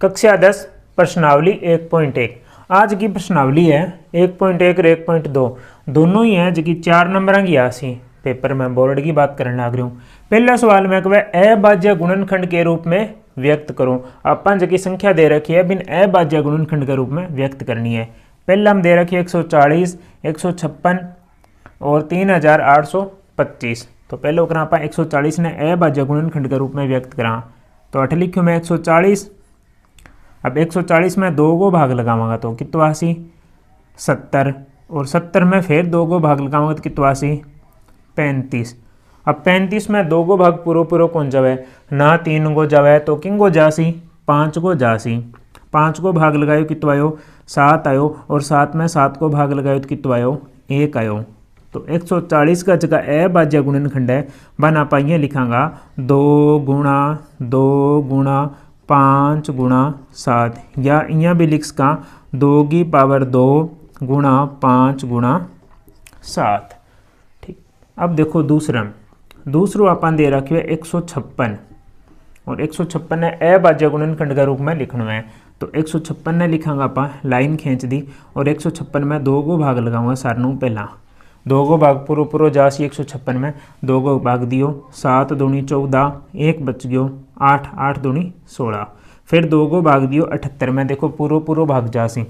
कक्षा 10 प्रश्नावली 1.1। आज की प्रश्नावली है 1.1 और 1.2 दोनों ही हैं, जो कि 4 नंबर की आसी पेपर में बोर्ड की बात करने लग रही हूँ। पहला सवाल में कहे अभाज्य गुणनखंड के रूप में व्यक्त करो। अपन जो की संख्या दे रखी है बिन अभाज्य गुणनखंड के रूप में व्यक्त करनी है। पहला हम दे रखी है 140, 156 और 3825। तो पहले ओकरा आप 140 ने अभाज्य गुणनखंड के रूप में व्यक्त करा। तो अठ लिखो मैं 140। अब 140 में 2 को भाग लगावांगा तो कितो आसी 70, और 70 में फिर 2 को भाग लगावांगा तो कितो आसी 35। अब 35 में 2 को भाग पूरो कौन जावे ना 3 को जावे तो किंग को जासी 5 को जासी। 5 को भाग लगायो कितो आयो 7 आयो, और 7 में 7 को भाग लगायो तो कितो आयो 1 आयो। तो 140 का जगह अभाज्य गुणनखंड है बना पाइए लिखांगा 2 गुणा 2 गुणा 5 गुणा 7, या यहाँ भी लिख सका 2 की पावर 2 गुणा 5 गुणा 7। ठीक। अब देखो दूसरो अपन दे रखे 156, और 156 ने अभाज्य गुणनखंड के रूप में लिखना है। तो 156 ने लिखांगा आप लाइन खींच दी, और 156 में 2 को भाग लगाऊंगा सारनू पहला 2 को भाग पूरो जासी 156 में 2 को भाग दियो 7 दूनी 14, 1 बच गयो 8, 8 दूनी 16। फिर 2 को भाग दियो 78 में देखो पूरो भाग जासी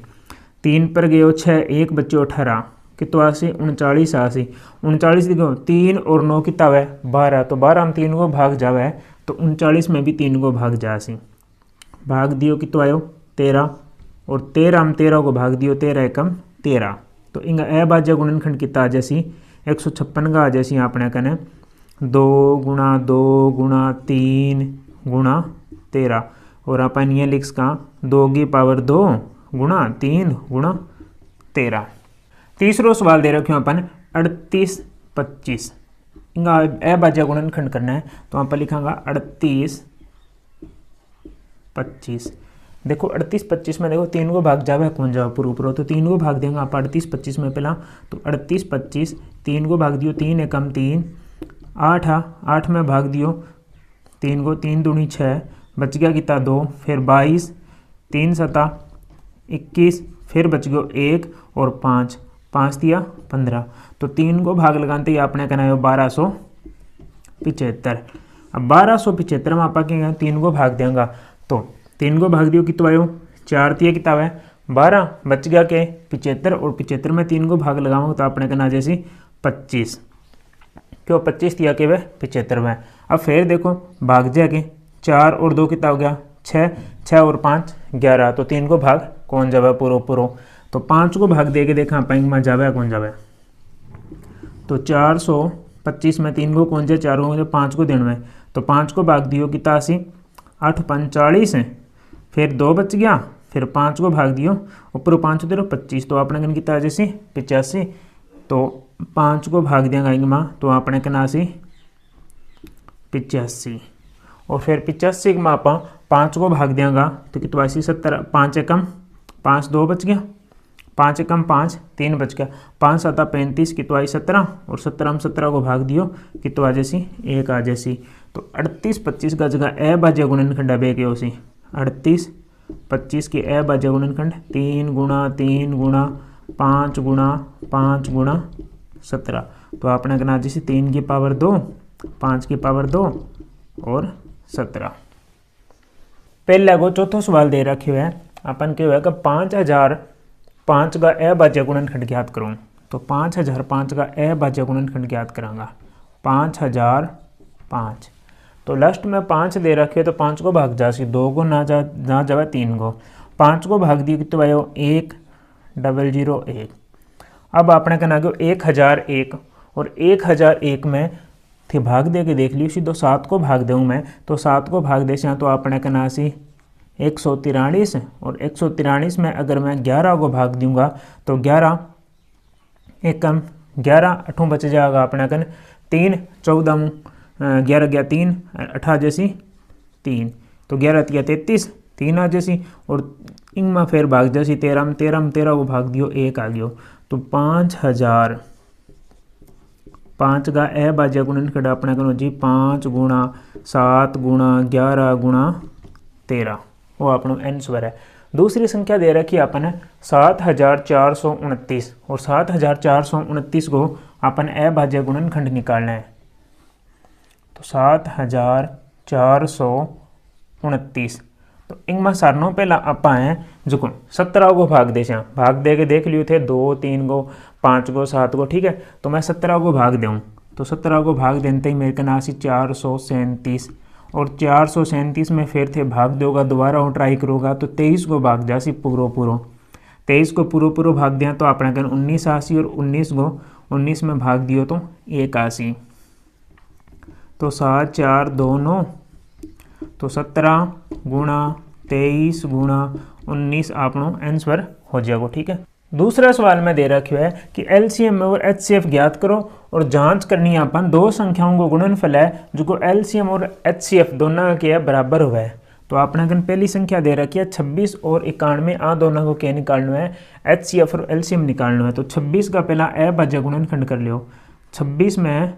3 पर गयो 6, 1 बच्चो 18 कितो आसी 39 आसी। 39 देखो 3 और 9 कितना है 12, तो 12 हम 3 को भाग जावे तो 39 में भी 3 को भाग जासी। भाग दियो कितो आयो 13, और 13 हम 13 को भाग दियो 13 एकम 13। तो इंगा अभाज्य गुणनखंड कितना आ जैसी 156 का आ जैसी अपने कने 2 गुणा 2 गुणा 3 गुणा 13, और अपन ये लिख सका 2 की पावर 2 गुणा 3 गुणा 13। तीसरो सवाल दे रखे अपन 38 25। इंगा अभाज्य गुणनखंड करना है तो आप लिखांगा 38 25। देखो 38 25 में देखो 3 को भाग जावे कौन जावे पूरो, तो 3 को भाग देंगे आप 38 25 में पहला। तो 38 25 3 को भाग दियो 3 एकम 3, 8 8 में भाग दियो 3 को 3 दूनी 6 बच गया कितना 2, फिर 22 3 7 21, फिर बच गयो 1 और 5 5 दिया 15। तो 3 को भाग लगाते ही आपने कहना है 1275। अब 1275 में आप 3 को भाग देंगे तो 3 को भाग दियो कितना आयो 4 दिया कितना है 12, बच गया के 75, और 75 में 3 को भाग लगाऊंगा तो आपने कहना जैसी 25, क्यों 25 दिया के वह 75 में। अब फिर देखो भाग जाके 4 और 2 कितना हो गया 6, 6 और 5 11, तो 3 को भाग कौन जावे पूरो, तो 5 को भाग दे के देखा पाएंगे में जावे कौन जावे। तो 425 में 3 को कौन जाए 4 को 5 को देना है, तो 5 को भाग दियो कितना 80 8 45 है, फिर 2 बच गया, फिर 5 को भाग दियो ऊपर 5 दे 25, तो आपने कन कितना जैसी 85। तो 5 को भाग दिया गाएंगे माँ तो आपने कहना सी 85, और फिर 85 में आप 5 को भाग देंगे तो कितना 70, 5 एकम 5 2 बच गया, 5 एकम 5 3 बच गया, 5 7 35 कितना 17, और 17 हम 17 को भाग दियो कितना जैसी 1 आ जैसी। तो 38 25 का जगह अभाज्य गुणनखंड अब एक 38 25 की अभाज्य गुणनखंड 3 गुणा 3 गुणा 5 गुणा 5 गुणा 17। तो आपने कहना जैसे 3 की पावर 2 5 की पावर 2 और 17। पहले को चौथो सवाल दे रखे हुए अपन क्या हुआ कि 5005 का अभाज्य गुणनखंड ज्ञात करूँ। तो 5005 का अभाज्य गुणनखंड ज्ञात करांगा 5005। तो लास्ट में 5 दे रखे तो 5 को भाग जासी 2 को ना जावे 3 को, 5 को भाग दिए कितना आयो 1001। अब आपने कहना कि 1001, और 1001 में थे भाग दे के देख लियो सीधो 7 को भाग दूँ मैं, तो 7 को भाग दे तो आपने कहना सी 143, और 143 में अगर मैं 11 को भाग दूंगा तो 11 एकम 11 अठों बच जाएगा अपने कन 3 14 11 गया 3 18 जैसी 3, तो 11 तिया 33 3 आ जैसी, और इनमें फिर भाग जैसी 13 में 13 को भाग दियो 1 आ गयो। तो 5005 का अभाज्य गुणनखंड अपने कनो जी 5 गुणा 7 गुणा 11 गुणा 13। वो अपनो आंसर है। दूसरी संख्या दे रखी अपन है 7429 और 7429 को अपन अभाज्य गुणनखंड निकालना है। तो 7429 तो इनमें सारनों पहला आप हैं जो 17 को भाग दे भाग दे के देख लियो थे 2 3 को 5 को 7 को, ठीक है। तो मैं 17 को भाग दूँ तो 17 को भाग देते ही मेरे का नासी 437 और 437 में फिर थे भाग दोगा दोबारा और ट्राई करोगा तो 23 को भाग जासी पूरो 23 को पूरो भाग दिया तो अपने कन 19 आसी और 19 को 19 में भाग दियो तो 1 आसी। तो 7 4 2 9 तो 17 गुणा 23 गुणा 19 आपनो आंसर हो जाएगा, ठीक है। दूसरा सवाल में दे रखा है कि एलसीएम और एचसीएफ ज्ञात करो और जांच करनी है अपन दो संख्याओं को गुणनफल है जो एलसीएम और एचसीएफ दोनों के बराबर हुआ है। तो आपने कन पहली संख्या दे रखी है 26 और 91, आ दोनों को क्या निकालना है, एचसीएफ और एलसीएम निकालना है। तो 26 का पहला अभाज्य गुणनखंड कर लियो। 26 में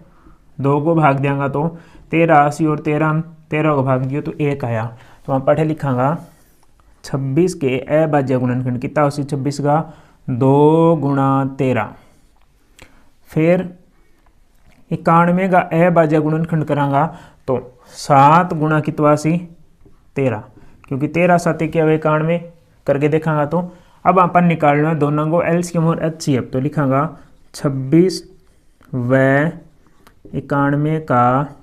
2 को भाग देंगे तो 13 आसी और 13 को भाग दियो तो 1 आया। तो वहाँ पढ़े लिखांगा 26 के अभाज्य गुणनखंड कितना उसी 26 का 2 गुणा 13। फिर 91 का अभाज्य गुणनखंड करांगा तो 7 गुणा कितवासी 13, क्योंकि 13 7 क्या हुए 91 करके देखांगा। तो अब अपन निकालना है दोनों को एलसीएम और एचसीएफ। तो लिखांगा 26 व 91 का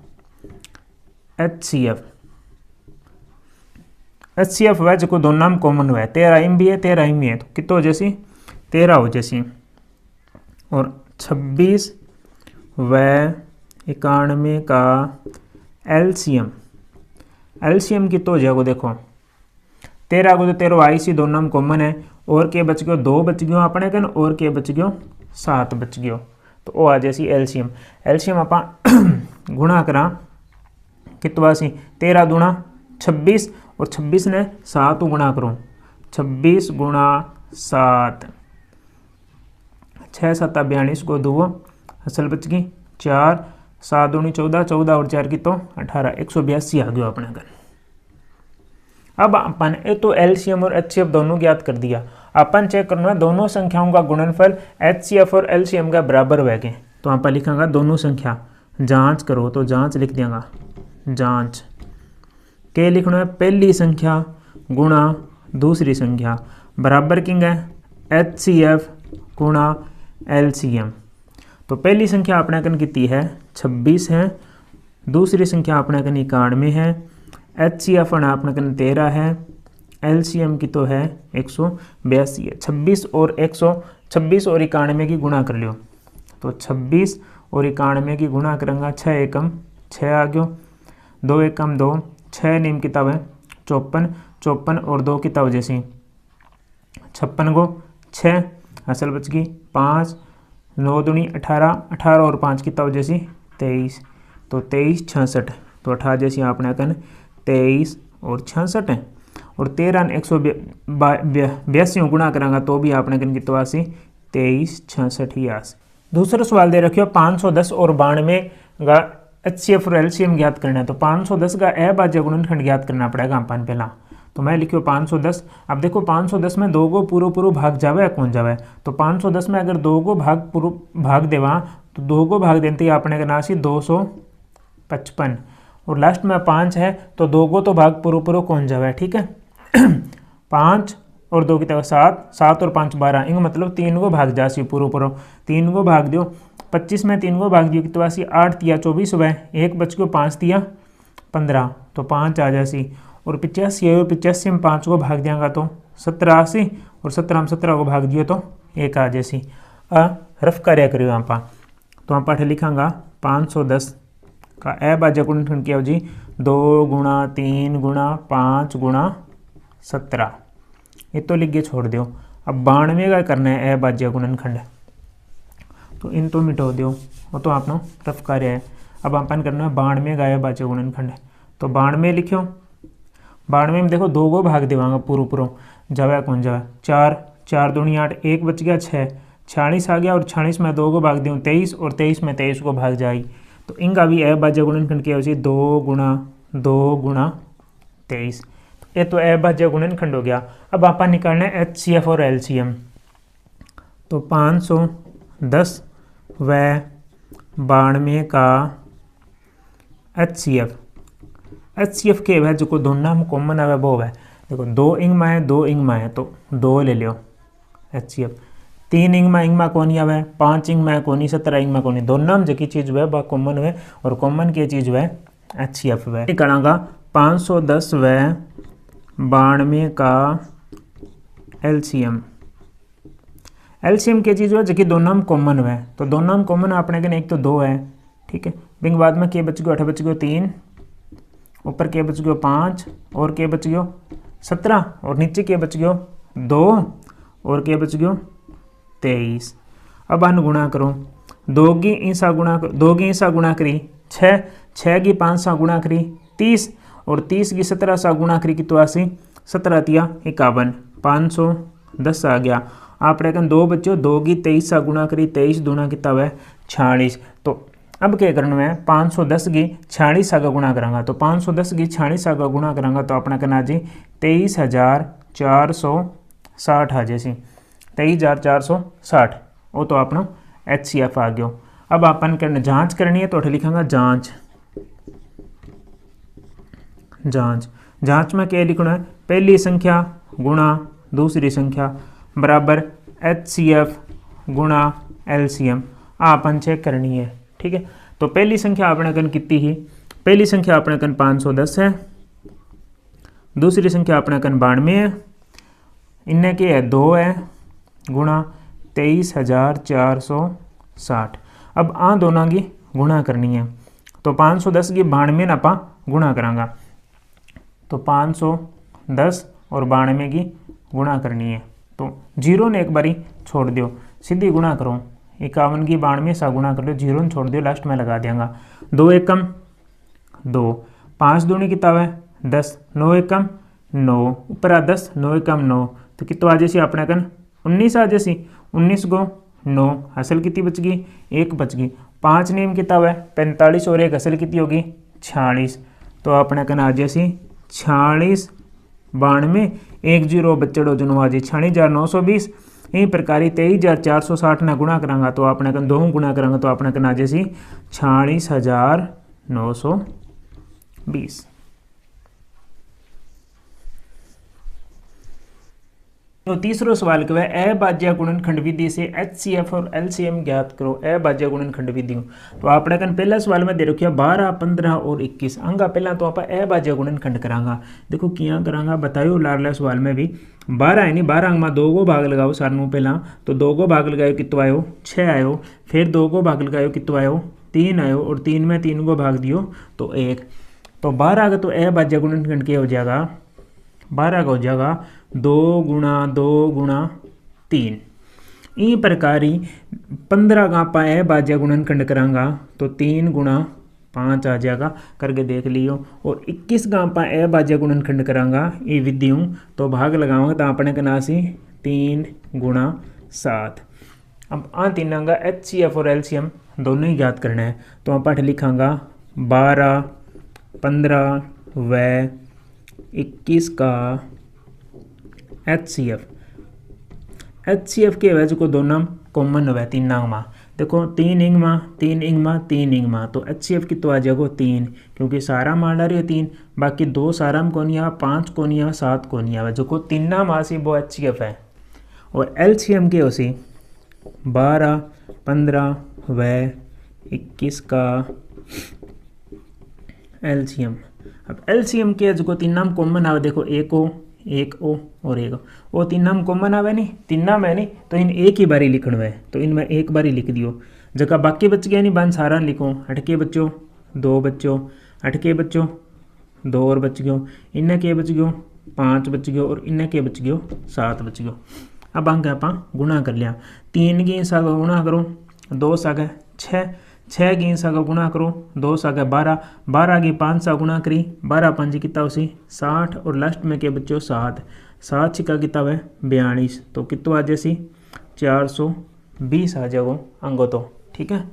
एचसीएफ वह जो दोनों में कॉमन हुआ है 13 इम भी है 13 इम भी है तो कितना हो जैसी 13 हो जैसी। और 26 व 91 का एलसीएम कितना हो जाएगा देखो 13 को तो 13 आई सी दोनों में कॉमन है और के बच गयो 2 बच गयो अपने कन और के बच गयो 7 बच गयो। तो वो आ जैसी एलसीएम आप गुणा करा कितना सी 13 दूना 26 और 26 ने 7 गुणा करो 26 गुणा 7 6 7 42 को 2 असल बच गई 4 7 दूनी 14 14 और 4 की तो 18 182 आ गया अपने घर। अब अपन ये तो एलसीएम और एचसीएफ दोनों ज्ञात कर दिया। अपन चेक करना है दोनों संख्याओं का गुणनफल एचसीएफ और एलसीएम का बराबर हुआ के। तो आप लिखांगा दोनों संख्या जांच करो तो जांच लिख देंगे जांच के लिखना है पहली संख्या गुणा दूसरी संख्या बराबर किंग है एचसीएफ गुणा एलसीएम। तो पहली संख्या अपने कन कितनी है 26 है, दूसरी संख्या अपने कन 91 है, एचसीएफ अपने कन 13 है, एलसीएम की तो है 182 है। 26 और 91 की गुणा कर लियो। तो 26 और 91 की गुणा करेंगे 6 एकम 6 आ गयो 2 एकम 2 6 नीम किताब है 54 और 2 किताब जैसी 56 को 6 असल बच गई 5 9 दूनी 18 और 5 किताब जैसी 23 तो 23 66 तो 18 जैसी आपने कन 23 और 66 है। और 13 182 गुणा करांगा तो भी आपने कन कितना आसी 23 66 ही आस। दूसरा सवाल दे रखियो 510 और 92 का एचसीएफ और एलसीएम ज्ञात करना है। तो 510 का अभाज्य गुणनखंड ज्ञात करना पड़ेगा अपन पहला। तो मैं लिखियो 510। अब देखो 510 में 2 को पूरो भाग जावे कौन जावे। तो 510 में अगर 2 को भाग देवा तो 2 को भाग देते ही अपने का नासी 255 और लास्ट में 5 है तो 2 को तो भाग पूरो कौन जावे, ठीक है। 5 और 2 की तरह 7 और 5 12 इंग मतलब 3 को भाग जासी पूरो 3 को भाग दियो 25 में 3 को भाग दियो कितना 8 तिया 24 हुआ 1 बच गयो 5 तिया 15 तो 5 आ जासी। और 85 और 85 में 5 को भाग देंगे तो 17 आसी और 17 में 17 को भाग दियो तो 1 आ जैसी। रफ कार्य करियो आप। तो आप लिखांगा 510 का अभाज्य गुणनखंड क्या हो जी 2 गुणा 3 गुणा 5 गुणा 17 ये तो लिख के छोड़ दियो। अब 92 का करना है अभाज्य गुणनखंड तो इन तो मिटो दियो वो तो आपनो रफ कार्य है। अब अपन करना है 92 का अभाज्य गुणनखंड तो 92 लिखियो 92 में देखो 2 को भाग देवांगा पूरो जावे कौन जावे 4 दूनी 8 1 बच गया 6 46 आ गया और 46 में 2 को भाग दूँ 23 और 23 में 23 को भाग जाए। तो इनका भी अभाज्य गुणनखंड क्या हो 2 गुणा 23 ये तो अभाज्य गुणनखंड हो गया। अब आप निकालना है HCF और LCM। तो 510 व 92 का HCF के वह जो दोनों में कॉमन है वो है, देखो 2 इंगमा है 2 इंगमा है तो 2 ले लियो HCF। 3 इंगमा कोनी आवे, 5 इंगमा कोनी, 17 इंगमा कोनी, दोनों में जी चीज़ वह कॉमन है और कॉमन की चीज़ वह HCF वह निकालांगा। 510 व 92 का LCM की चीज़ है जो दोनों में कॉमन है, तो दोनों में कॉमन अपने के एक तो 2 है, ठीक है। बिंग बाद में के बच गयो 8 बच गयो 3, ऊपर के बच गयो 5 और के बच गयो 17 और नीचे के बच गयो 2 और के बच गयो 23। अब अन गुणा करो, 2 की ईसा गुणा करी 6, 6 की 5 सा गुणा करी 30 और 30 की 17 सा गुणा करी कितो आसी 17 तिया 51, 510 आ गया। आप रेकन 2 बच्चों 2 की 23 सा गुणा करी, 23 दूना कितना है 46। तो अब क्या करना है 510 की 46 का गुणा करांगा, तो 510 की 46 का गुणा करांगा तो अपना करना जी 23,460 आ जैसी 23,460, वो तो अपना HCF आ गया। अब अपन करना जांच करनी है तो लिखांगा जांच में क्या लिखना है, पहली संख्या गुणा दूसरी संख्या बराबर HCF गुणा LCM अपन चेक करनी है, ठीक है। तो पहली संख्या अपने कन कितनी ही, पहली संख्या अपने कन 510 है, दूसरी संख्या अपने कन 92 है, इनने के है 2 है गुणा 23,460। अब आ दोनों की गुणा करनी है, तो 510 की 92 आप गुणा करांगा, तो 510 और 92 की गुणा करनी है, तो 0 ने एक बारी छोड़ दियो, सीधी गुणा करो, 51 की 92 सा गुणा कर लो, 0 ने छोड़ दियो, लास्ट में लगा देंगे 2 एकम 2, 5 दूनी कितना है 10, 9 एकम 9, ऊपर आ 10, 9 एकम 9, तो कितना आ जैसी अपने कन 19 आ जैसी, 19 को 9, असल कितनी बच गई 1 बच गई, 5 नेम कितना है 45 और 1 असल कितनी होगी 46, तो अपने कन आ जैसी 46 92 1 0 बच्चड़ो जनो आज 46,920। यही प्रकार 23,460 ने गुणा करांगा तो अपने कन 2 गुणा करांगा तो अपने कन आ जैसी 46,920। तो तीसरो सवाल क्या है, अभाज्य गुणनखंड विधि से HCF और LCM ज्ञात करो। अभाज्य गुणनखंड विधि तो आपने कन पहला सवाल में दे रखिया 12 15 और 21 अंगा पहला तो आप अभाज्य गुणनखंड करांगा। देखो किया करांगा बतायो लाडला सवाल में भी 12 है नहीं, 12 अंग में 2 को भाग लगाओ सारू पहला, तो 2 को भाग लगायो कितो आयो 6 आयो, फिर 2 को भाग लगायो कितो आयो 3 आयो और 3 में 3 को भाग दियो तो 1, तो 12 का तो अभाज्य गुणनखंड क्या हो जाएगा, 12 का हो जाएगा 2 गुणा 3। इस प्रकार ही 15 का आप अभाज्य गुणनखंड करांगा तो 3 गुणा 5 आ जाएगा, करके देख लियो। और 21 का आप अभाज्य गुणनखंड करांगा ये विधियों तो भाग लगाऊंगा तो अपने कनासी 3 गुणा 7। अब आ तीनों का HCF और LCM दोनों ही ज्ञात करना है, तो आप लिखांगा 12 15 व 21 का HCF के वजह को दोनों कॉमन है 3 में, देखो 3 इंगमा तो HCF की तो आ जाएगा 3, क्योंकि सारा मान रही है 3, बाकी 2 सारा में कोनिया 5 कोनिया 7 कोनिया जो को 3 मासी वो HCF है। और LCM के उसी 12 15 व 21 का LCM। अब LCM के जो 3 नाम कॉमन आवे, देखो एक ओ और एक वो 3 नाम कॉमन आवे नहीं, 3 नाम है नहीं, तो इन एक ही बारी लिखना है, तो इनमें एक बारी लिख दियो, जगह बाकी बच गया नहीं बन सारा लिखो, 8 के बच्चों 2 बच्चों, 8 के बच्चों 2 और बच गयो, इन्हें के बच गयो 5 बच गयो और इन्हें के बच गयो 7 बच गयो। अब अंक आप गुणा कर लिया, 3 की सा गुणा करो 2 साग 6, 6 की सा गुणा करो 2 साग 12, 12 की 5 सा गुणा करी 12 5 कितना उसी 60 और लास्ट में के बच्चों 7, 7 छिका किताब है 42, तो कितना आ जैसी 420 आ जाओ अंगो तो, ठीक है।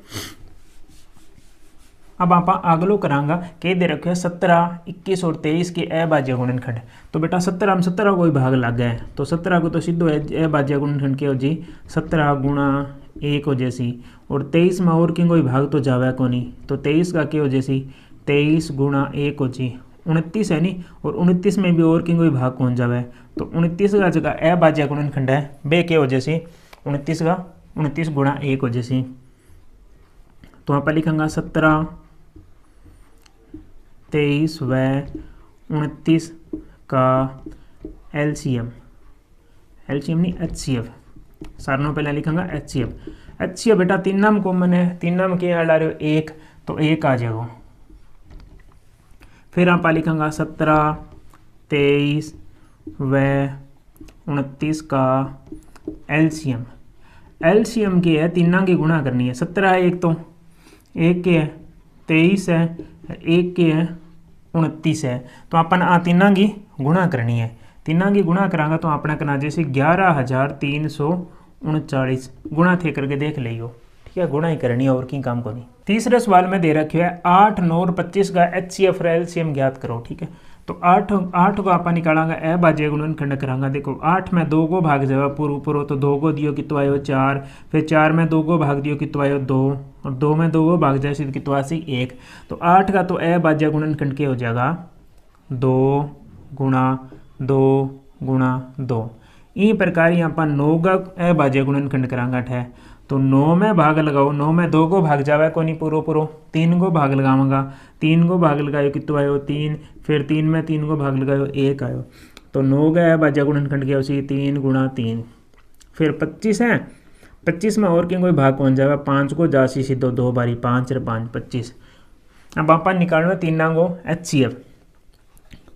अब आप अगलो करांगा के दे रखे 17, 21 और 23 के अभाज्य गुणनखंड। तो बेटा 17 में 17 को ही भाग लग गया है, तो 17 को तो सीधो अभाज्य गुणनखंड के हो जी 17 गुणा 1 हो जैसी, और 23 में और किंग कोई भाग तो जावे को नहीं, तो 23 का के हो जैसी 23 गुणा 1 हो जी 29 है नी, और 29 में भी और किंग कोई भाग कौन जावे, तो 29 का जगह अभाज्य गुणनखंड है बे के हो जैसी 29 का 29 गुणा 1 हो जैसी। तो आप लिखेंगे 17, 23 व 29 का एलसीएम नहीं एचसीएफ, सारों पहले लिखेंगे एचसीएफ बेटा तीन नाम कॉमन है, तीन नाम के आ रहे हो 1, तो 1 आ जाएगा। फिर आप लिखेंगे 17, 23 व 29 का एलसीएम की है, तीन की गुणा करनी है। 17 है एक, तो 1 के है 23 है, 1 के है 29 है, तो अपन आ तीन की गुणा करनी है। तीन की गुणा करांगा तो अपना करना जैसे 11,339 गुणा थे करके देख लियो, ठीक है, गुणा ही करनी है और की काम को नहीं। तीसरे सवाल में दे रखे है 8, 9 और 25 का एचसीएफ एलसीएम ज्ञात करो, ठीक है। तो 8 को आप निकालांगा अभाज्य गुणनखंड करांगा। देखो 8 में 2 को भाग जाए पूरो, तो 2 को दियो कितो आयो 4, फिर 4 में 2 को भाग दियो कितो आयो 2, और 2 में 2 को भाग जाए सीधे कितो आसी 1। तो 8 का तो अभाज्य गुणनखंड के हो जाएगा 2 गुणा 2 गुणा 2। इस प्रकार यहाँ पर 9 का अभाज्य गुणनखंड करांगा है, तो 9 में भाग लगाओ, 9 में 2 को भाग जावे को नहीं पूरो, 3 को भाग लगाऊंगा, 3 को भाग लगायो कितो आयो 3, फिर 3 में 3 को भाग लगायो 1 आयो, तो 9 का अभाज्य गुणनखंड क्या उसी 3 गुणा 3। फिर 25 है, 25 में और कोई भाग कौन जाएगा, 5 को जासी सीधो 2 बारी 5 और 5 25। अब आप निकालना तीन को एचसीएफ,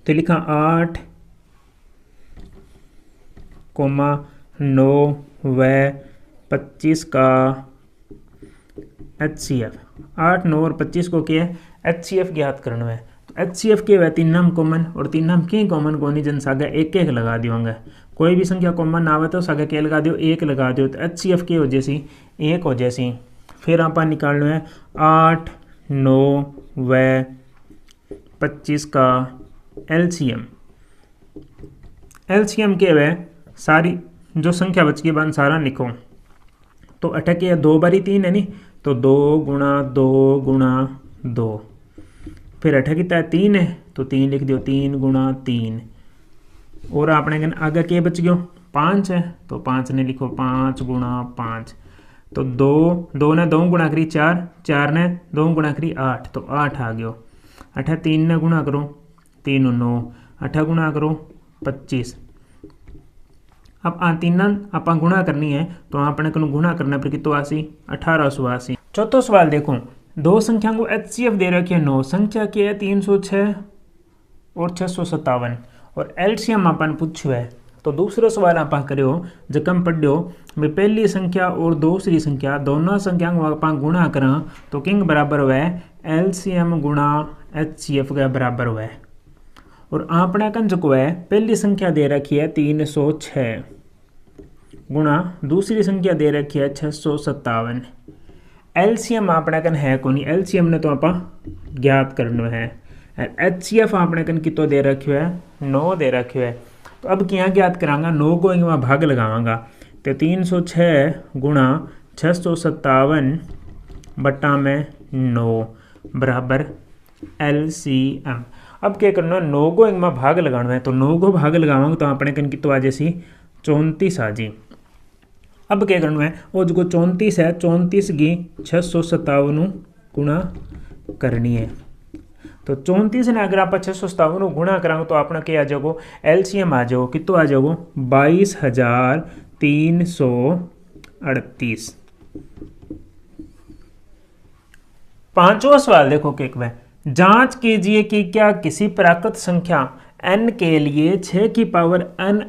तो लिखा 8, 9 व 25 का एचसीएफ। 8, 9 और 25 को क्या है एचसीएफ ज्ञात करना है। तो एचसीएफ के वह तीन नाम कॉमन, और तीन नाम के कॉमन को नहीं जन सागे एक लगा दियोगे, कोई भी संख्या कॉमन ना आवे तो सागे के लगा दियो 1 लगा दियो, तो एचसीएफ के हो जैसी 1 हो जैसी। फिर आप निकालना है 8, 9 व 25 का एलसीएम के वह सारी जो संख्या बच गई बन सारा लिखो। तो 8 के 2 बारी 3 है नहीं, तो 2 गुणा 2 गुणा 2। फिर 8 की 3 है, तो 3 लिख दियो 3 गुणा 3। और आपने आगे के बच गयो 5 है, तो 5 ने लिखो 5 गुणा 5। तो 2 ने 2 गुणा करी 4, 4 ने 2 गुणा करी 8, तो 8 आ गयो। 8 3 ने गुणा करो 3 9, 8 गुणा करो 25। अब तीन आप गुणा करनी है, तो आपने गुणा करना पर कितो आसी 1880। चौथो सवाल देखो, दो संख्या को एचसीएफ दे रखी है 9, संख्या की है 306 और 657, और एलसीएम अपन पूछो है। तो दूसरा सवाल आप करो जकम पढ़ो मैं पहली संख्या और दूसरी संख्या दोनों संख्या को आप गुणा करा तो किंग बराबर हुआ एलसीएम गुणा एचसीएफ के बराबर हुआ। और आपने कन जो है पहली संख्या दे रखी है 306 गुणा दूसरी संख्या दे रखी है 657। एलसीएम आपने कन है को नहीं, एलसीएम ने तो आप ज्ञात करना है। एचसीएफ आपने कन कितो दे रखियो है 9 दे रखियो है। तो अब क्या ज्ञात करांगा, 9 को इनमें भाग लगावांगा, तो 306 गुणा 657 बटा में 9 बराबर एलसीएम। अब क्या करना, 9 को इनमें भाग लगाना है, तो 9 को भाग लगावांगे तो अपने कन कितो आ जैसी 34 आ जी। अब क्या करना है, वो जो 34 है 34 की 657 गुणा करनी है। तो 34 ने अगर आप 657 गुणा करांगे तो अपना क्या आ जाओगे, एलसीएम आ जाओ कितो आ जाओगे 22,338। पांचवा सवाल देखो कि जांच कीजिए कि क्या किसी प्राकृत संख्या n के लिए 6 की पावर n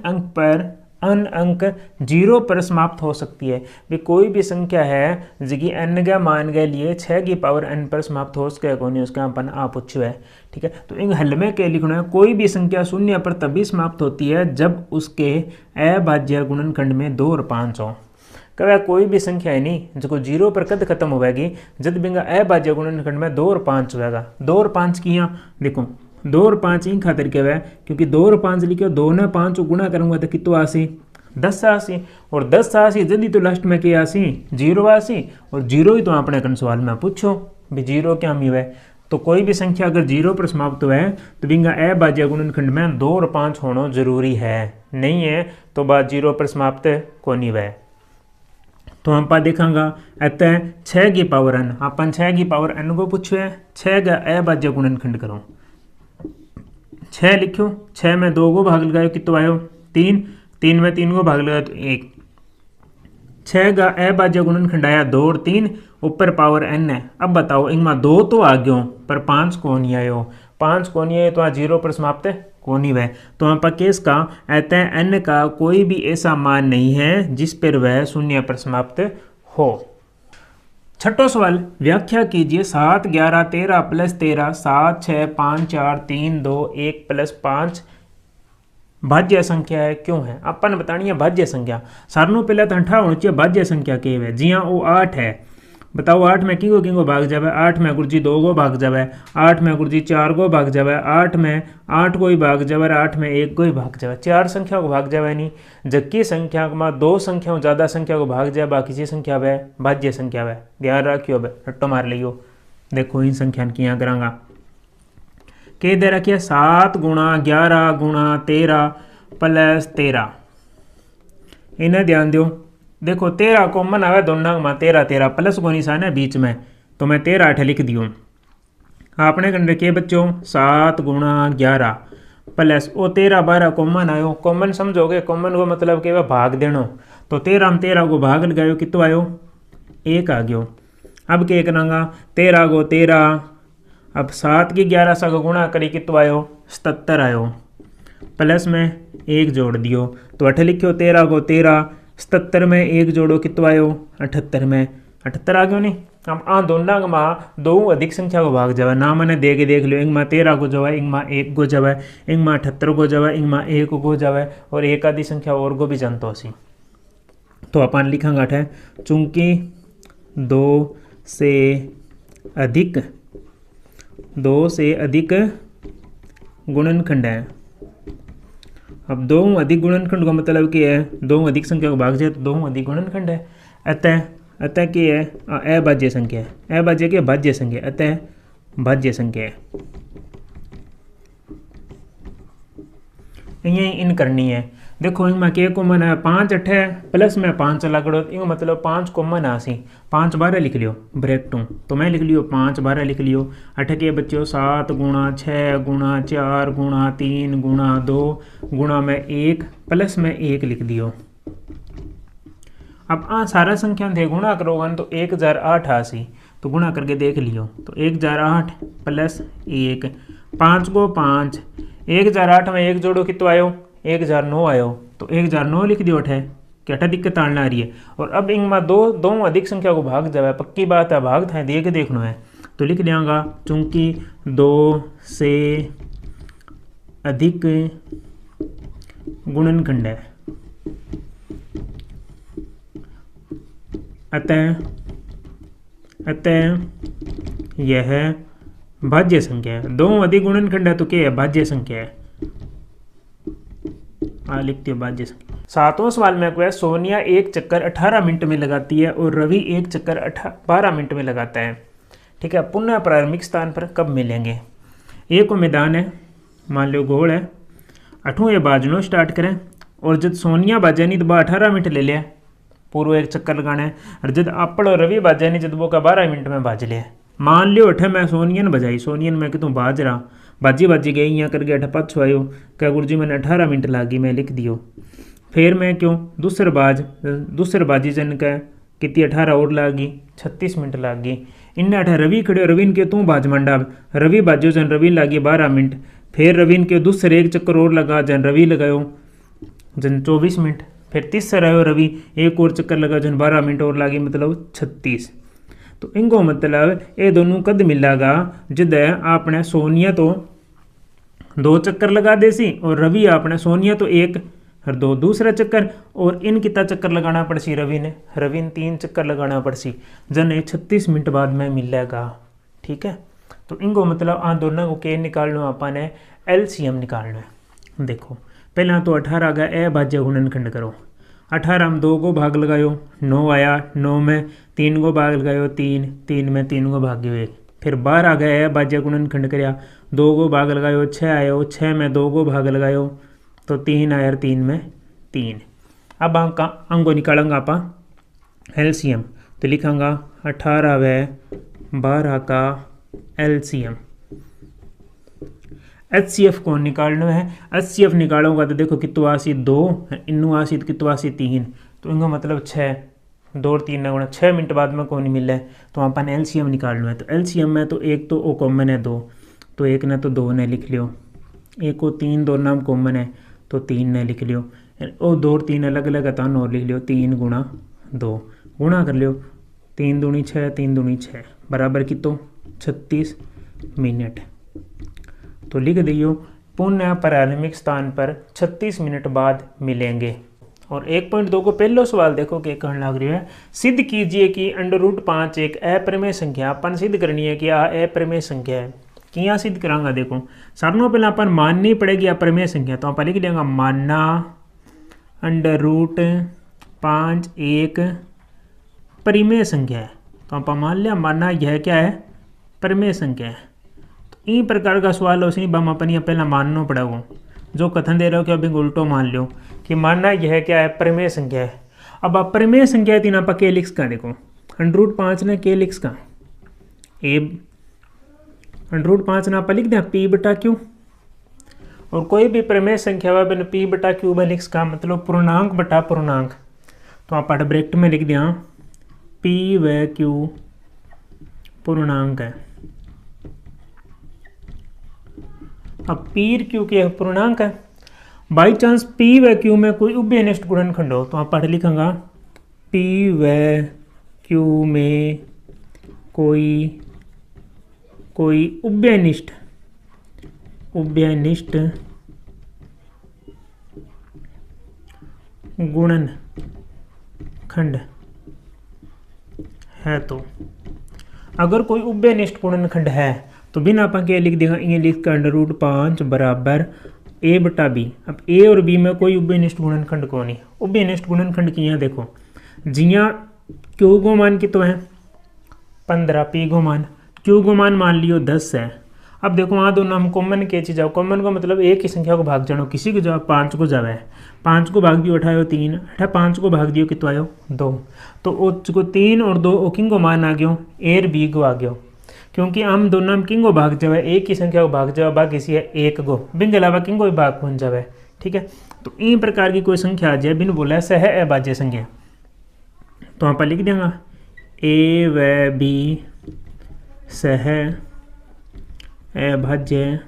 अंक 0 पर समाप्त हो सकती है। भी कोई भी संख्या है जिसकी n का मान के लिए 6 की पावर n पर समाप्त हो सके कौन उसका अपन आप पूछो है, ठीक है। तो इन हल में क्या लिखना है, कोई भी संख्या शून्य पर तभी समाप्त होती है जब उसके अभाज्य गुणनखंड में 2 और 5 हो। कह कोई भी संख्या है नहीं जो जीरो पर कद खत्म होगी जब बिंगा अभाज्य गुणनखंड में 2 और 5 होगा। 2 और 5 की यहाँ देखो 2 और 5 इन खातिर क्या है क्योंकि 2 और 5 लिखो 2 ने 5 को गुणा करूंगा तो कितना आसी 10 आसी और 10 आसी जल्दी तो लास्ट में क्या आसी 0 आसी और 0 ही तो आपने कन सवाल में पूछो भी 0 क्या मिल है। तो कोई भी संख्या अगर 0 पर समाप्त है तो बिंगा अभाज्य गुणनखंड में 2 और 5 होना जरूरी है, नहीं है तो बात 0 पर समाप्त को नहीं वह। तो हम पा देखांगा अतः 6 की पावर n अपन 6 की पावर n को पूछो है 6 का अभाज्य गुणनखंड करो 6 लिखो 6 में 2 को भाग लगायो कितना आयो 3, 3 में 3 को भाग लगायो तो 1। 6 का अभाज्य गुणनखंड आया 2 और 3 ऊपर पावर n है। अब बताओ इनमें 2 तो आ गयो पर 5 को नहीं आयो, 5 को नहीं आयो तो 0 पर समाप्त को नहीं वह। तो हम पर केस का अतः n का कोई भी ऐसा मान नहीं है जिस पर वह 0 पर समाप्त हो। छठो सवाल व्याख्या कीजिए 7, 11, 13 प्लस 13 7, 6, 5, 4, 3, 2, 1 प्लस 5 भाज्य संख्या है क्यों है। अपन बतानी है भाज्य संख्या सारों पहले तो अंठा होनी चाहिए भाज्य संख्या के है जी हाँ वो 8 है। बताओ 8 में किंगो भाग जावे 8 में गुरुजी 2 को भाग जावे 8 में गुरुजी 4 को भाग जावे 8 में 8 को ही भाग जावे 8 में 1 को ही भाग जावे 4 संख्या को भाग जावे नहीं जबकि संख्या में 2 संख्याओं ज़्यादा संख्या को भाग जाए बाकी सी संख्या वह भाज्य संख्या वह। ध्यान रखियो बे रट्टो मार लियो। देखो इन संख्या की यहाँ करांगा के दे रखिए 7 गुणा 11 गुणा 13 प्लस 13 इन्हें ध्यान दो। देखो 13 कॉमन आवे दोनों में 13 13 प्लस को निशान है बीच में तो मैं 13 8 लिख दियो। आपने कर रखिए बच्चों 7 गुणा 11 प्लस वो 13 12 कॉमन आयो। कॉमन समझोगे कॉमन को मतलब कि भाग देनो तो 13 में 13 को भाग लगायो कितना आयो 1 आ गयो। अब क्या करांगा 13 को 13 अब 7 की 11 सा को गुणा करी कितना आयो 77 आयो प्लस में 1 जोड़ दियो तो 8 लिखियो 13 को 13 77 में 1 जोड़ो कितना आयो 78 में 78 आ गयो नहीं। अब दोनों में 2 अधिक संख्या को भाग जावे ना मैंने देख लो इंग में 13 को जावे इंग में 1 को जावे इंग में 78 को जावे इंग में 1 को जावे और एक आदि संख्या और को भी जानतो सी। तो अपन लिखांगा है चूंकि 2 से अधिक गुणनखंड है। अब 2 अधिक गुणनखंड का मतलब क्या है 2 अधिक संख्या को भाग जाए तो 2 अधिक गुणनखंड है। अतः क्या है अभाज्य संख्या है। अभाज्य क्या भाज्य संख्या अतः भाज्य संख्या है। यही इन करनी है। देखो इनमें क्या कॉमन है 5 8 है प्लस में 5 लगड़ो इनका मतलब 5 कॉमन आसी 5 12 लिख लियो ब्रेक 2 तो मैं लिख लियो 5 12 लिख लियो। 8 के बच्चों 7 गुणा 6 गुणा 4 गुणा 3 गुणा 2 गुणा में 1 प्लस में 1 लिख दियो। अब सारा संख्या थे गुणा करोगे तो 1008 आसी तो गुणा करके देख लियो तो 1008 प्लस 1 5 को 5 1008 में 1 जोड़ो कितना आयो 1009 आयो तो 1009 लिख दियो अठे कि अठे दिक्कत आना आ रही है। और अब इनमें दो अधिक संख्या को भाग जावे पक्की बात है भाग था देखना है तो लिख देंगा चूंकि 2 से अधिक गुणनखंड है अतः यह भाज्य संख्या है। 2 अधिक गुणनखंड है तो क्या है भाज्य संख्या है। लिखती हो भाज्य संख्या। 7वां सवाल में क्या है सोनिया एक चक्कर 18 मिनट में लगाती है और रवि एक चक्कर 12 मिनट में लगाता है। ठीक है पुनः प्रारंभिक स्थान पर कब मिलेंगे। एक मैदान है मान लो गोल है 8वां ये बाजनों स्टार्ट करें और जब सोनिया बाजानी तो 18 मिनट ले लिया पूर्व एक चक्कर लगाना है और जब आपड़ और रवि बाजानी जब वो का 12 मिनट में बाज लिया। मान लियो अठे मैं सोनियन बजाई सोनियन में कि तू बाज रहा बाजी गई यहाँ करके अठे पछ आयो क्या गुरुजी मैंने 18 मिनट लागी मैं लिख दियो। फिर मैं क्यों दूसर बाजी जन का कितनी 18 और लागी 36 मिनट लागी। इन्हें अठे रवि खड़े रवीन के तू बाज मंडा रवि बाजो जन रवि लागी 12 मिनट फिर रवीन के दूसरे एक चक्कर और लगा जन रवि लगायो जन 24 मिनट फिर तीसरा आयो रवि एक और चक्कर लगा जन 12 मिनट और लागी मतलब 36। तो इनको मतलब ये दोनों कद मिलेगा जद आपने सोनिया तो 2 चक्कर लगा देसी और रवि आपने सोनिया तो एक हर 2 दूसरा चक्कर, और इन कितना चक्कर लगाना पड़सी रवि ने 3 चक्कर लगाना पड़सी, जन 36 मिनट बाद में मिलेगा। ठीक है, तो इनको मतलब आ दोनों को के निकालना अपन एलसीएम निकालना है। देखो पहला तो 18 का ए भाज्य गुणनखंड करो, 18 में 2 को भाग लगायो 9 आया, 9 में 3 को भाग लगायो 3, 3 में 3 को भाग्यो 1, फिर 12 आ गया ए भाज्य गुणनखंड करया 2 को भाग लगायो 6 आयो, 6 में 2 को भाग लगायो तो 3 आया, 3 में 3। अब अंगो निकालेंगे आप एलसीएम, तो लिखांगा 18 व 12 का एलसीएम। एचसीएफ कौन निकालना है, एचसीएफ निकालूंगा तो देखो कितो आसी 2, इनू आसी तो कितो आसी 3, तो इनका मतलब 6, 2 और 3 गुणा 6 मिनट बाद में कौन मिले, तो अपन एलसीएम निकालना है। तो एलसीएम में तो एक तो ओ कॉमन है 2, तो एक ने तो 2 ने लिख लियो, एक को 3 2 नाम कॉमन है तो 3 ने लिख लियो, और 2 और 3 अलग अलग है तो और लिख लियो, 3 गुणा 2 गुणा कर लियो, 3 दूनी 6, 3 दूनी 6 बराबर कितो 36 मिनट। तो लिख दियो पुनः प्रारंभिक स्थान पर 36 मिनट बाद मिलेंगे। और 1.2 को पहलो सवाल देखो कि कहने लग रही है, सिद्ध कीजिए कि √5 एक अप्रमेय संख्या। अपन सिद्ध करनी है कि आ अप्रमेय संख्या है। किया सिद्ध करांगा, देखो सारों पहले अपन माननी पड़ेगी अप्रमेय संख्या, तो आप लिख देंगे मानना √5 एक परिमेय संख्या है। तो आप मान लिया मानना यह क्या है, परिमेय संख्या है। तो इन प्रकार का सवाल हो सी बम अपन ये पहला मानना पड़ेगा, जो कथन दे रहे हो कि अभी उल्टो मान लो कि मानना यह क्या है, परिमेय संख्या है। अब आप परिमेय संख्या तीन आप के लिख्स का, देखो √5 ने के लिख्स का ए √5 ना आप लिख दें p/q, और कोई भी परिमेय संख्या व बिन p/q में लिख्स का मतलब पूर्णांक बटा पूर्णांक, तो आप ब्रैकेट में लिख दें p व q पूर्णांक है। अब p q के पूर्णांक है, बाई चांस p व q में कोई उभयनिष्ठ गुणनखंड हो तो आप पढ़ लिखेंगे p व q में कोई उभयनिष्ठ गुणनखंड है। तो अगर कोई उभयनिष्ठ गुणनखंड है तो बिना अपन के लिख देगा, ये लिख कर √5 बराबर a/b। अब a और b में कोई उभयनिष्ठ गुणनखंड को नहीं। उभयनिष्ठ गुणनखंड की यहाँ देखो जिया q को मान कितो है 15, p को मान q को मान लियो 10 है। अब देखो वहाँ दोनों हम कॉमन के चीज जाओ, कॉमन का मतलब एक ही संख्या को भाग जानो, किसी को जवाब 5 को जावे, 5 को भाग दियो उठायो 3, 5 को भाग दियो कितो आयो 2, तो वो 3 और 2 किंग को मान आ गयो a और b को आ गयो, क्योंकि हम दोनों हम किंग को भाग जावे, एक ही संख्या को भाग जावे बाकी किसी है एक को, बिन के अलावा किंग को भी भाग पहुंच जावे। ठीक है, तो इन प्रकार की कोई संख्या आ जाए बिन बोला सह अभाज्य संख्या, तो आप लिख देंगे a व b सह अभाज्य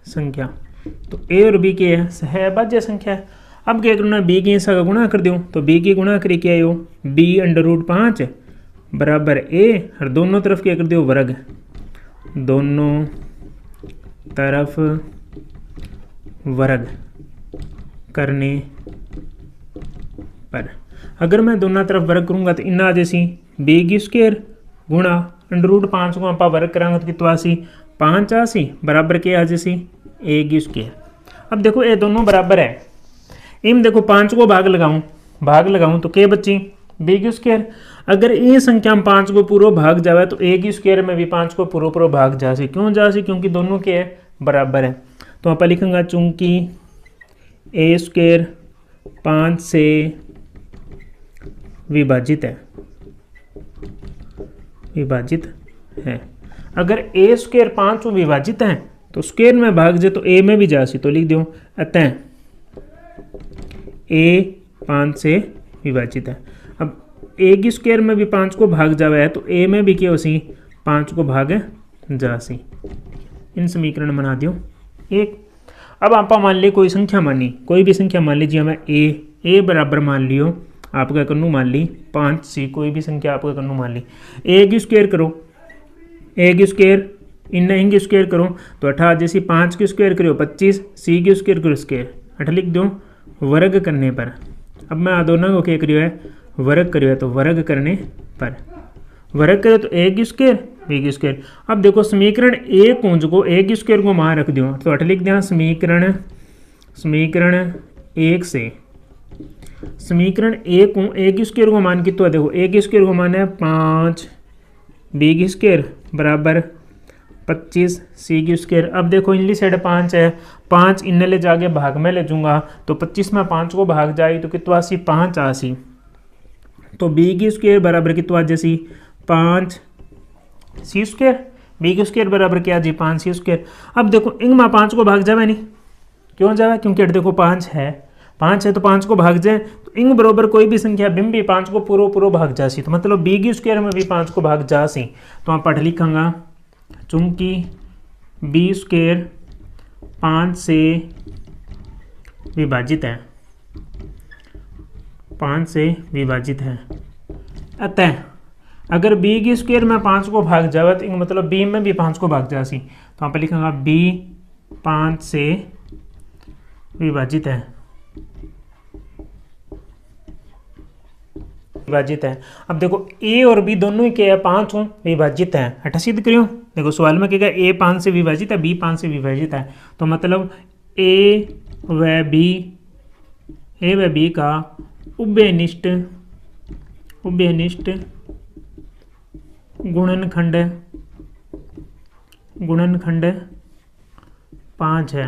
संख्या। तो a और b के सह अभाज्य संख्या है। अब क्या करना, b की का गुणा कर दो, तो b की गुणा करी क्या आयो b/5 बराबर a, और दोनों तरफ क्या कर दो वर्ग, दोनों तरफ वर्ग करने पर अगर मैं दोनों तरफ वर्ग करूंगा तो इन्ना जैसी b² गुणा √5 को आप वर्ग करांगे तो कितना आसी 5 आसी बराबर के आ जैसी a²। अब देखो ये दोनों बराबर है, इम देखो 5 को भाग लगाऊं तो के बच्ची b²। अगर ये संख्या में 5 को पूरा भाग जावे तो a² में भी 5 को पूरा भाग जासी, क्यों जासी, क्योंकि दोनों के बराबर है। तो आप लिखेंगे चूंकि a² 5 से विभाजित है। अगर a² 5 विभाजित है तो स्क्वायर में भाग जाए तो a में भी जासी, तो लिख दो अतः a 5 से विभाजित है। अब a² में भी 5 को भाग जावे है तो a में भी क्या होसी 5 को भाग जासी। इन समीकरण बना दियो एक। अब आप मान ली कोई संख्या मानी, कोई भी संख्या मान लीजिए हमें a बराबर मान लियो, आपका कन्नू मान ली 5 सी, कोई भी संख्या आपका कन्नू मान ली, a² करो, a² इन्हें इंग स्क्वायर करो तो 18 जैसी 5 की स्क्वायर करो 25, सी की स्क्वायर करो स्क्वायर 8 लिख दो वर्ग करने पर। अब मैं आ दोनों को क्या करियो है वर्ग करियो है तो वर्ग करने पर वर्ग करो तो ए की स्क्वायर बी की स्क्वायर। अब देखो समीकरण ए कुंज को ए की स्क्वायर को मान रख दियो तो 8 लिख दिया समीकरण एक से समीकरण ए को ए की स्क्वायर को मान कितना देखो ए की स्क्वायर को मान है 5 बी की स्क्वायर बराबर 25 सी की स्क्वायर। अब देखो इनली साइड 5 है 5 इन ले जाके भाग में ले जाऊंगा तो 25 में 5 को भाग जाए तो कितना आसी 5 आसी तो बी की स्क्वायर बराबर कितना जैसी 5 सी स्क्वायर बी की स्क्वायर बराबर क्या जी 5 सी स्क्वायर। अब देखो इंग में 5 को भाग जावे नहीं क्यों जावे क्योंकि देखो 5 है तो 5 को भाग जाए तो इंग बराबर कोई भी संख्या बिम भी 5 को पूरो भाग जासी तो मतलब बी की स्क्वायर में भी 5 को भाग जासी तो आप पढ़ लिखांगा चूंकि बी स्क्वायर 5 से विभाजित है 5 से विभाजित है अतः अगर बी की स्क्वायर में 5 को भाग जावे तो मतलब बी में भी 5 को भाग जासी तो आप लिखेंगे बी 5 से विभाजित है अब देखो ए और बी दोनों ही क्या है 5 विभाजित है 8 सिद्ध करियो देखो सवाल में क्या ए 5 से विभाजित है बी 5 से विभाजित है तो मतलब ए व बी का उभयनिष्ठ गुणनखंड 5 है।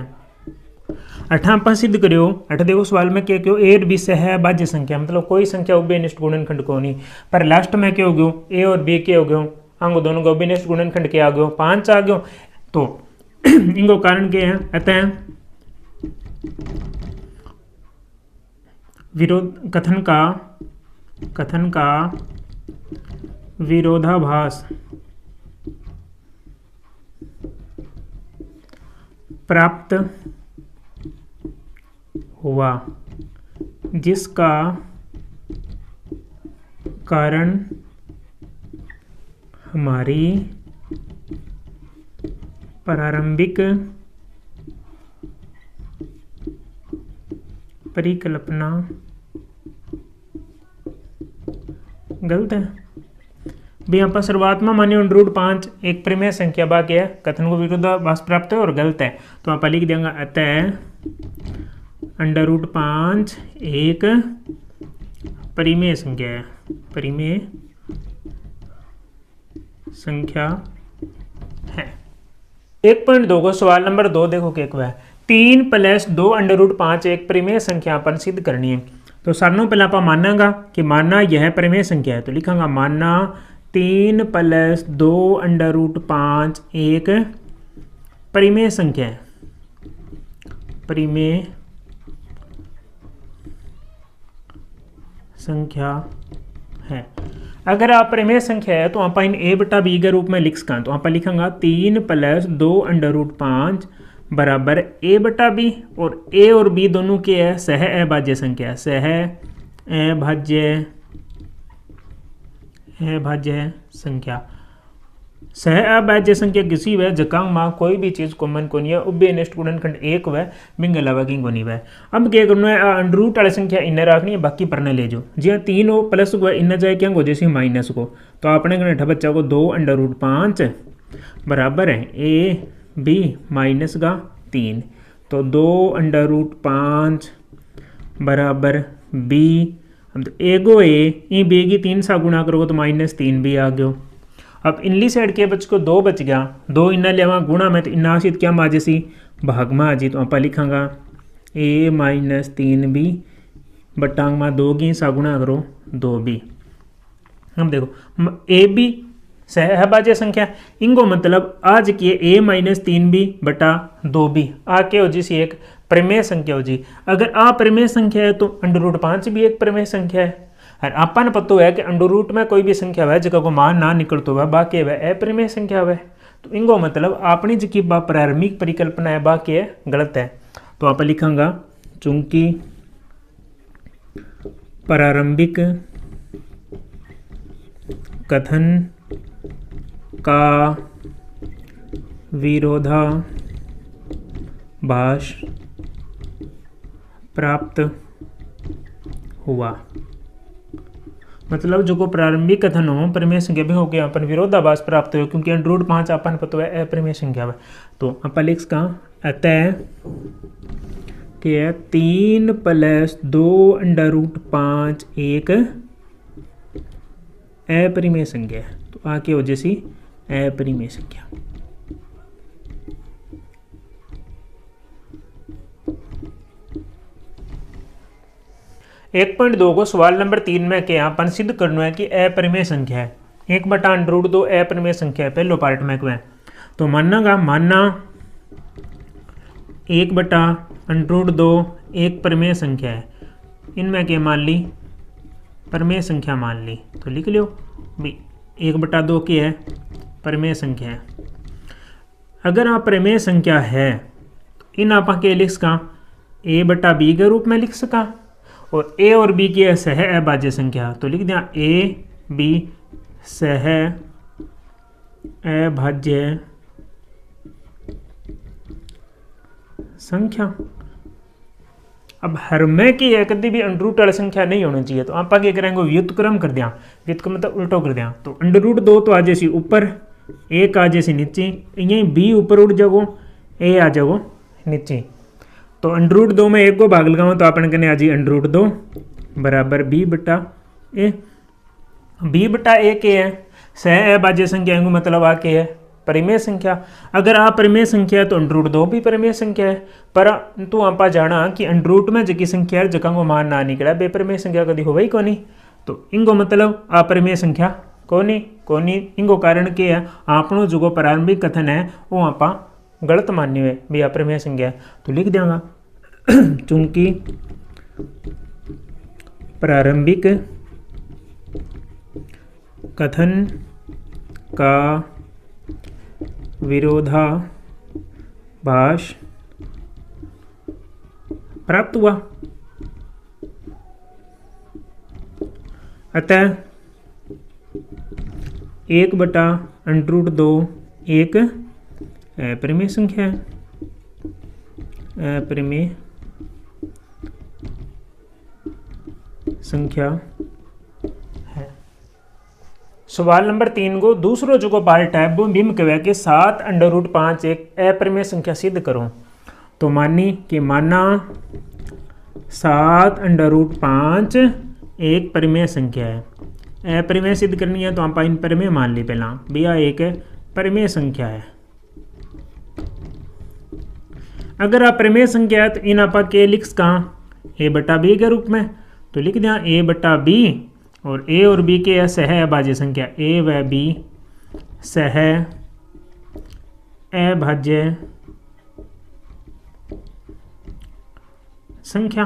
8 आप सिद्ध करियो 8 देखो सवाल में क्या क्यों ए और बी से है बाह्य संख्या मतलब कोई संख्या उभयनिष्ठ गुणनखंड को नहीं पर लास्ट में क्या हो गयो ए और बी क्या हो गयो अंग दोनों का उभयनिष्ठ गुणनखंड क्या आ गयो 5 आ गयो तो इनको कारण क्या है अतः विरोध कथन का विरोधाभास प्राप्त हुआ जिसका कारण हमारी प्रारंभिक परिकल्पना गलत है भी यहाँ पर शुरुआत में मानिए √5 एक परिमेय संख्या बाकी है कथन को विरोधाभास प्राप्त है और गलत है तो आप लिख देंगे अतः √5 एक परिमेय संख्या है परिमेय संख्या है। 1.2 को सवाल नंबर 2 देखो क्या है 3 + 2 √5 एक परिमेय संख्या पर सिद्ध करनी है तो सारों पहले आप मानागा कि माना यह परिमेय संख्या है तो लिखांगा माना 3 + 2 √5 एक परिमेय संख्या है परिमेय संख्या है। अगर आप परिमेय संख्या है तो आप इन a बटा b के रूप में लिख सकें तो आप लिखांगा 3 + 2 √5 बराबर a बटा b और a और b दोनों के है सह अभाज्य संख्या सह अभाज्य संख्या सह अभाज्य संख्या किसी वह जकांग माँ कोई भी चीज़ कॉमन को नहीं है उभयनिष्ठ गुणनखंड एक वह बिंग अलावा की कोनी वह। अब क्या करना है अंडरूट वाली संख्या इन्हें रखनी है बाकी पढ़ने ले जाओ जी हाँ 3 हो प्लस को इन्हें जाए क्या हो जैसे माइनस को तो आपने कहना बच्चा को 2 √5 बराबर है a b माइनस का 3 तो 2 √5 बराबर b अब ए गो ए बी की 3 सा गुणा करोगे तो -3 भी आ गयो। अब इनली साइड के बच को 2 बच गया 2 इन्ना लेवा गुणा में तो इन्ना आसित क्या माजे सी भाग में आ जी तो आप लिखांगा a -3 b बटांग में 2 की सा गुणा करो 2b। हम देखो ए बी सहभाज्य संख्या इनको मतलब आज की a -3b बटा 2b आ के हो जी सी एक परिमेय संख्या हो जी। अगर आ परिमेय संख्या है तो √5 भी एक परिमेय संख्या है और आपन पता है कि अंडर में कोई भी संख्या है जगह को मान ना निकलता हुआ बाकी वह अपरिमेय संख्या है तो इनको मतलब अपनी जी प्रारंभिक परिकल्पना है बाकी है गलत है तो आप लिखांगा चूंकि प्रारंभिक कथन का विरोधाभास प्राप्त हुआ। मतलब जो को प्रारंभिक कथन हो परिमेय संख्या भी हो गया अपन विरोधाभास प्राप्त हो, क्योंकि √5 अपन पता है अपरिमेय संख्या है। तो अपन लिख सका अतः कि 3 + 2 √5 एक अपरिमेय संख्या है। तो आ की वजह से अपरिमेय संख्या। एक 1.2 को सवाल नंबर 3 में क्या अपन सिद्ध करना है कि अपरिमेय संख्या है। 1/√2 अपरिमेय संख्या है पहलो पार्ट में क्यों। तो मानना 1/√2 एक परिमेय संख्या है। इनमें क्या मान ली परिमेय संख्या मान ली। तो लिख लो भाई 1/2 की है परिमेय संख्या है। अगर आप परिमेय संख्या है तो इन आप के लिख सका a/b के रूप में लिख सका, और a और b की सह अभाज्य संख्या। तो लिख दिया a b सह अभाज्य संख्या। अब हर में की है कभी भी √2 वाली संख्या नहीं होनी चाहिए। तो आप क्या करेंगे व्युत्क्रम कर दिया। व्युत्क्रम मतलब उल्टो कर दिया। तो √2 तो आ जैसी ऊपर, एक आ जैसी नीचे, यही b ऊपर उड़ जाओ, a आ जाओ नीचे। तो √2 में एक को भाग लगाओ तो अपन कहने आ जी √2 बराबर b/a। b/a के है सह अभाज्य संख्या मतलब आ के है परिमेय संख्या। अगर आप परिमेय संख्या है तो √2 भी परिमेय संख्या है। पर तो आप जाना कि √2 में जकी संख्या है जगह को मान ना निकला बेपरिमेय संख्या कभी हो ही को नहीं। तो इनको मतलब अपरिमेय संख्या कोनी। इनको कारण क्या है आपनो जो प्रारंभिक कथन है वो आप गलत मान्य है भी अपरिमेय संख्या है। तो लिख देंगे चूंकि प्रारंभिक कथन का विरोधाभास प्राप्त हुआ, अतः 1/√2 एक अपरिमेय संख्या है। अपरिमेय संख्या है। सवाल नंबर 3 को दूसरो जो पार्ट है वो बिम कह के 7/5 एक अपरिमेय संख्या सिद्ध करो। तो मानी कि माना 7/5 एक परिमेय संख्या है। अपरिमेय सिद्ध करनी है तो आप इन परिमेय मान ली पहला भैया एक परिमेय संख्या है। अगर आप परिमेय संख्या है तो इन आप के लिख सका a/b के रूप में। तो लिख दिया a/b, और a और b के सह अभाज्य संख्या a व b सह अभाज्य संख्या।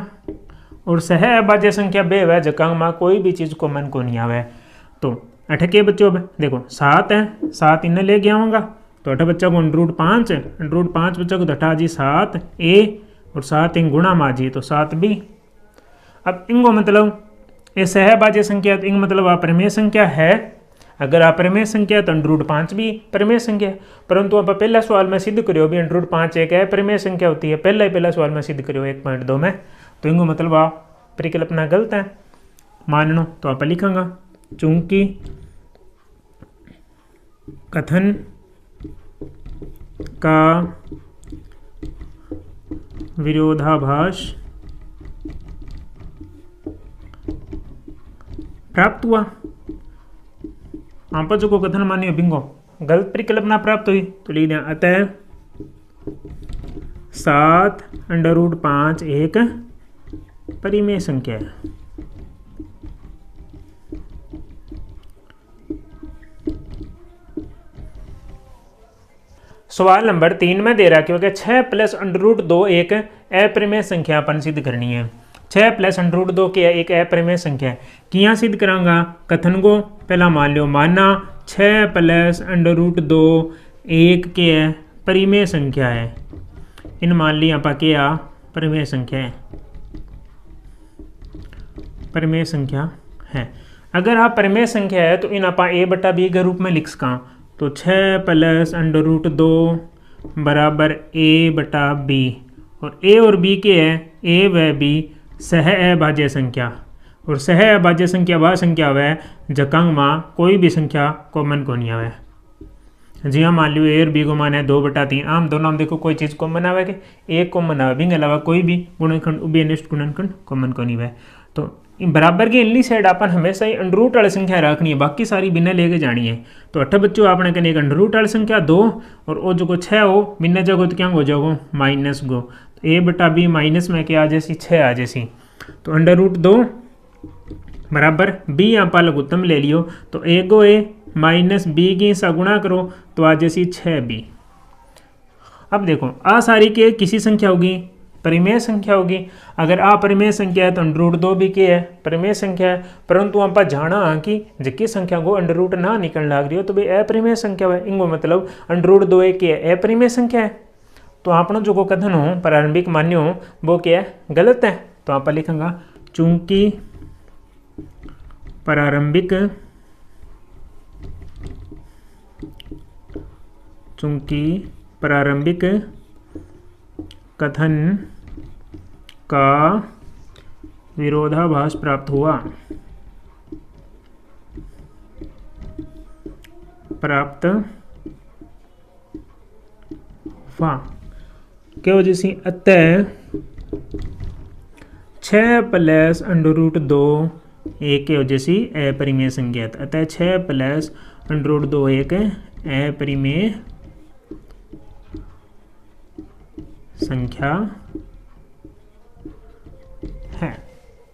और सह अभाज्य संख्या बे वह जगह में कोई भी चीज़ को मन को नहीं आवे। तो अठ के बच्चों देखो 7 है, 7 इन्हें ले गया होगा तो अठ बच्चा को √5 बच्चा को हटा जी 7 a और 7 इन गुणा में जी तो 7 b। अब इनको मतलब ये सहभाज्य संख्या तो इनका मतलब अपरिमेय संख्या है। अगर अपरिमेय संख्या तो √5 भी परिमेय संख्या है। परंतु आप पहला सवाल में सिद्ध करो भी √5 एक अपरिमेय संख्या होती है। पहला सवाल में सिद्ध करो 1.2 में। तो इनको मतलब आप परिकल्पना गलत है माननो। तो आप लिखेंगे चूंकि कथन का विरोधाभास प्राप्त हुआ। आप जो को कथन मानिए बिंगो गलत परिकल्पना प्राप्त हुई। तो लिख दिया अतः 7/5 एक परिमेय संख्या है। सवाल नंबर 3 में दे रहा क्योंकि 6 + √2 एक अपरिमेय संख्या अपन सिद्ध करनी है। 6 + √2 की एक अपरिमेय संख्या है। किया सिद्ध करांगा कथन को पहला मान लो माना 6 + √2 एक के परिमेय संख्या है। इन मान ली आप क्या परिमेय संख्या है, परिमेय संख्या है। अगर आप परिमेय संख्या है तो इन आप a/b के रूप में लिख सका। तो 6 + √2 बराबर ए बटा बी, और ए और बी के है ए व बी सह अभाज्य संख्या, और सह अभाज्य संख्या वह संख्या वह जकांग माँ कोई भी संख्या कॉमन को नहीं आवे। जी हाँ, मान लियो ए और बी को मान है 2/3, आम दोनों में देखो कोई चीज़ कॉमन आवे कि एक कॉमन आवे, बिंग अलावा कोई भी गुणनखंड उभयनिष्ठ गुणनखंड कॉमन को नहीं आवे। तो बराबर की इनली साइड अपन हमेशा ही अंडर रूट वाली संख्या रखनी है, बाकी सारी बिना लेके जानी है। तो 8 बच्चों आपने कहने एक अंडर रूट वाली संख्या 2 और वो जो 6 हो बिना जगह तो क्या हो जाओ माइनस गो, तो ए बटा बी माइनस में क्या आ जैसी 6 आ जैसी। तो अंडर रूट 2 बराबर बी यहाँ पर लघुत्तम ले लियो, तो ए गो ए माइनस बी की सा गुणा करो तो आ जैसी 6b। अब देखो आ सारी के किसी संख्या होगी परिमेय संख्या होगी, अगर आ परिमेय संख्या है तो अंडर रूट 2 भी के है परिमेय संख्या है, परंतु आप जाना कि जिसकी संख्या को अंडर रूट ना निकल लग रही हो तो भाई अपरिमेय संख्या है, इंगो मतलब अंडर रूट 2 के अपरिमेय संख्या है। तो आपनो जो कथन हो प्रारंभिक मान्य हो वो क्या है गलत है। तो आप लिखेंगे चूंकि प्रारंभिक कथन का विरोधाभास प्राप्त हुआ क्या वजह से अतः 6 प्लस अंडर रूट 2 एक के वजह से अपरिमेय संख्या, अतः 6 प्लस अंडर रूट 2 एक अपरिमेय संख्या